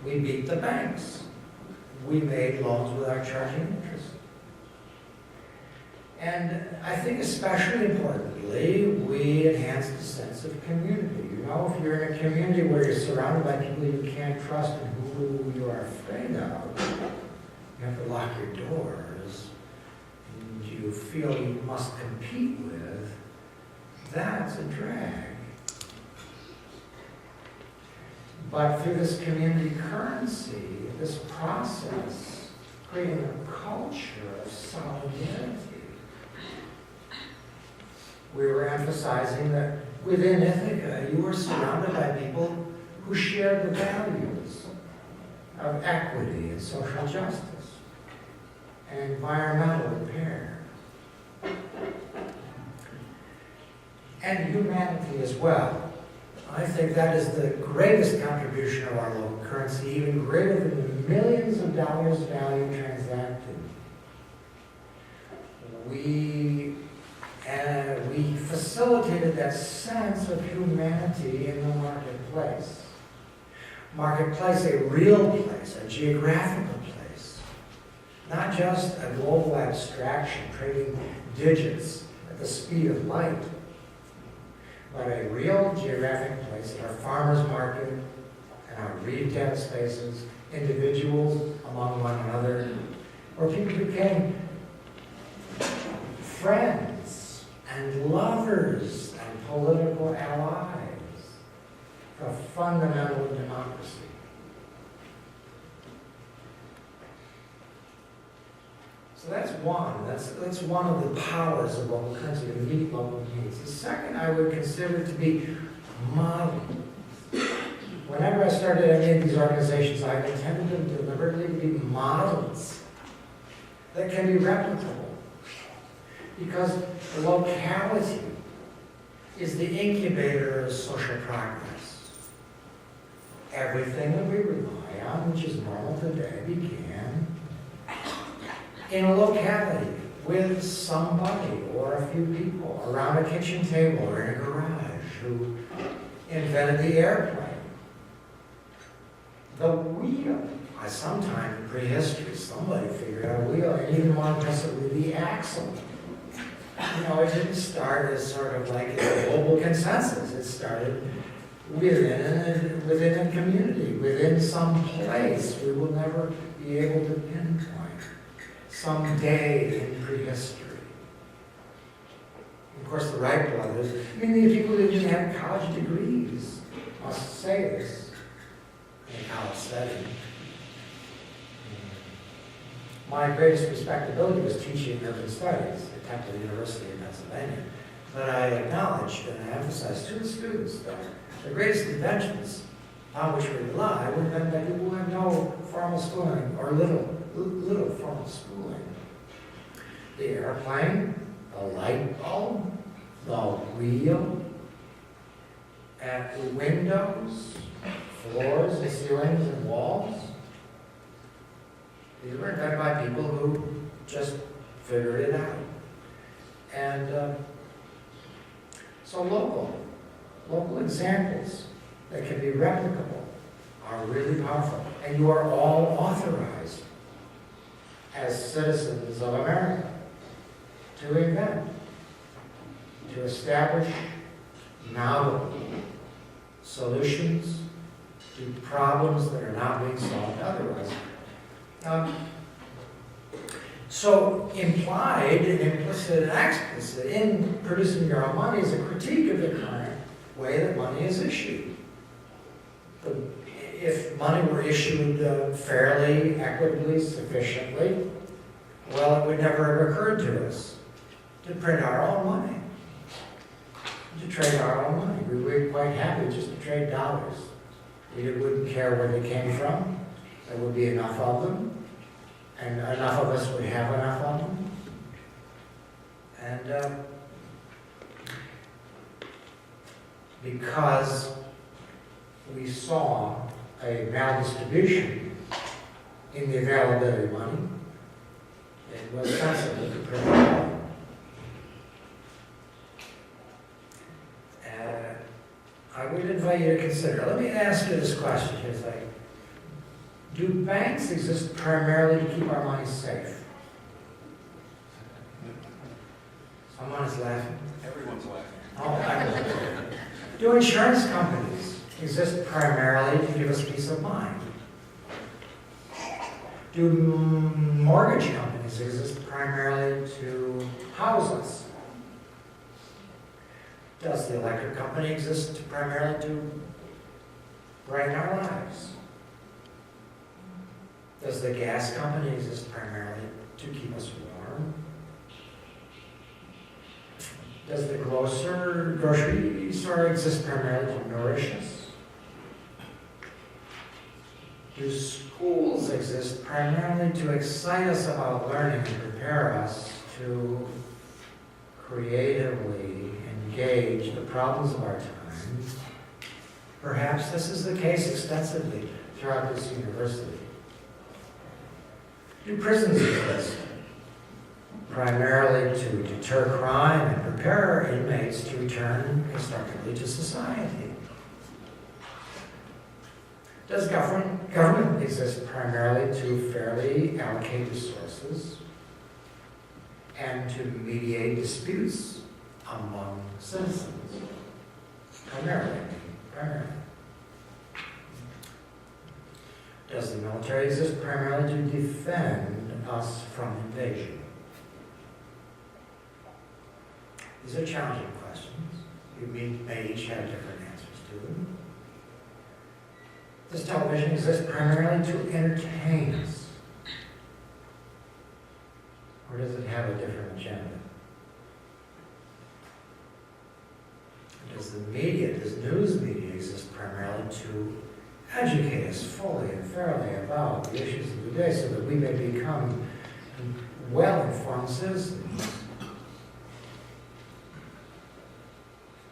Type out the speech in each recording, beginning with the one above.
We beat the banks. We made loans without charging interest. And I think especially importantly, we enhanced the sense of community. You know, if you're in a community where you're surrounded by people you can't trust and who you are afraid of, you have to lock your doors, and you feel you must compete with, that's a drag. But through this community currency, this process, creating a culture of solidarity, we were emphasizing that within Ithaca, you were surrounded by people who shared the values of equity and social justice and environmental repair. And humanity as well. I think that is the greatest contribution of our local currency, even greater than the millions of dollars value transacted. We facilitated that sense of humanity in the marketplace. Marketplace, a real place, a geographical place, not just a global abstraction trading digits at the speed of light, but a real geographic place, our farmers market and our retail spaces, individuals among one another, where people became friends and lovers and political allies, a fundamental democracy. So that's one. That's one of the powers of local currency, to meet local needs. The second I would consider to be model. Whenever I started any of these organizations, I intended them deliberately to be models that can be replicable. Because the locality is the incubator of social progress. Everything that we rely on, which is normal today, began in a locality with somebody or a few people around a kitchen table or in a garage who invented the airplane. The wheel. Sometime in prehistory, somebody figured out a wheel, and even more impressively, the axle. You know, it didn't start as sort of like a global consensus. It started within a community, within some place we will never be able to pinpoint. Some day in prehistory. Of course, the Wright brothers, I mean, these people didn't even have college degrees. I must say this in a college setting. My greatest respectability was teaching urban studies at Temple University in Pennsylvania. But I acknowledged and I emphasized to the students that the greatest inventions on which we rely were invented by people who had no formal schooling or little formal schooling. The airplane, the light bulb, the wheel, at the windows, floors and ceilings and walls. These were invented by people who just figured it out. And so local examples that can be replicable are really powerful. And you are all authorized as citizens of America to invent, to establish novel solutions to problems that are not being solved otherwise. So implied and implicit and explicit in producing your own money is a critique of the current way that money is issued. If money were issued fairly, equitably, sufficiently, well, it would never have occurred to us to print our own money, to trade our own money. We were quite happy just to trade dollars. We wouldn't care where they came from. There would be enough of them, and enough of us would have enough of them. And because we saw a maldistribution in the availability of money, it was sensible to print money. I would invite you to consider. Let me ask you this question. It's like, Do banks exist primarily to keep our money safe? Someone is laughing. Everyone's laughing. Oh, do insurance companies exist primarily to give us peace of mind? Do mortgage companies exist primarily to house us? Does the electric company exist primarily to brighten our lives? Does the gas company exist primarily to keep us warm? Does the grocery store exist primarily to nourish us? Do schools exist primarily to excite us about learning and prepare us to creatively engage the problems of our time? Perhaps this is the case extensively throughout this university. Do prisons exist primarily to deter crime and prepare our inmates to return constructively to society? Does government exist primarily to fairly allocate resources and to mediate disputes among citizens? Primarily. Does the military exist primarily to defend us from invasion? These are challenging questions. You may each have different answers to them. Does television exist primarily to entertain us? Or does it have a different agenda? Does news media exist primarily to educate us fully and fairly about the issues of the day so that we may become well-informed citizens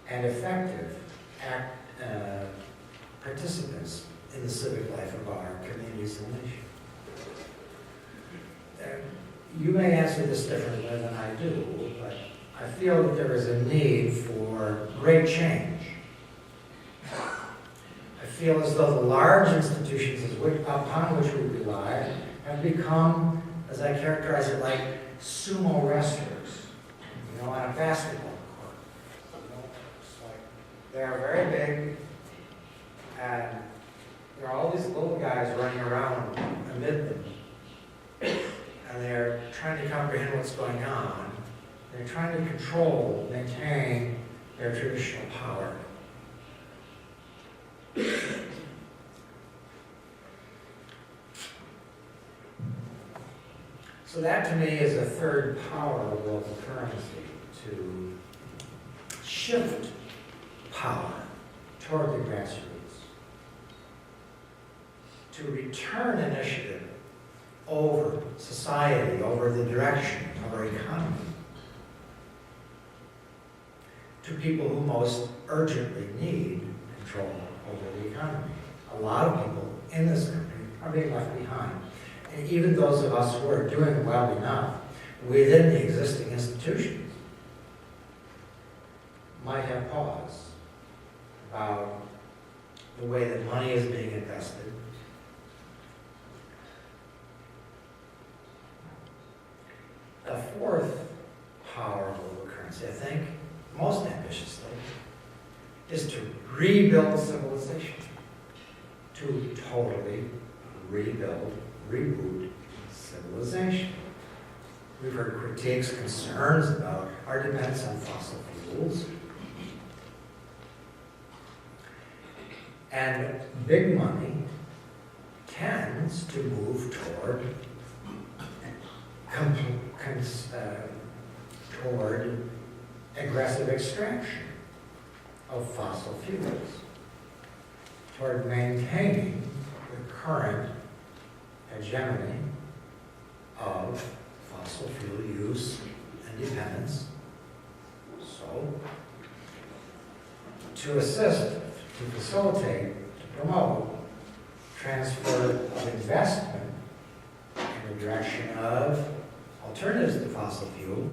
and effective participants in the civic life of our communities and nation? You may answer this differently than I do, but I feel that there is a need for great change. I feel as though the large institutions upon which we rely have become, as I characterize it, like sumo wrestlers, on a basketball court. It's like they are very big, and there are all these little guys running around amid them, and they're trying to comprehend what's going on. They're trying to control, maintain their traditional power. So that to me is a third power of local currency, to shift power toward the grassroots, to return initiative over society, over the direction of our economy, to people who most urgently need control over the economy. A lot of people in this country are being left behind. And even those of us who are doing well enough within the existing institutions might have pause about the way that money is being invested. The fourth power of local currency, I think, most ambitiously, is to rebuild civilization, to totally rebuild, reboot civilization. We've heard critiques, concerns about our dependence on fossil fuels. And big money tends to move toward aggressive extraction of fossil fuels, toward maintaining the current hegemony of fossil fuel use and dependence. So, to assist, to facilitate, to promote transfer of investment in the direction of alternatives to fossil fuel,